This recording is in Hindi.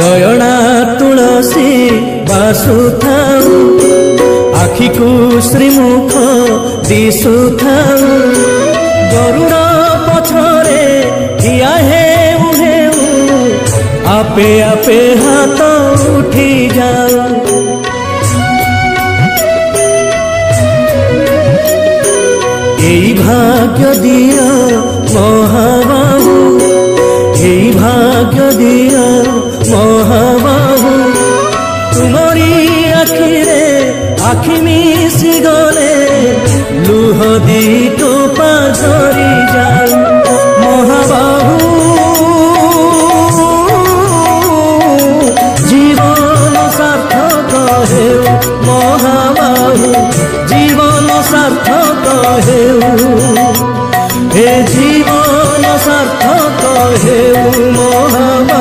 दयणा तुलसी बासुथाऊ आखि को श्रीमुख दिशुथाऊ गरुड़ पछरे ठिया हेउ हेउ आपे आपे हाथ उठी जाऊ एई भाग्य दिया महाबाहु एई भाग्य दिया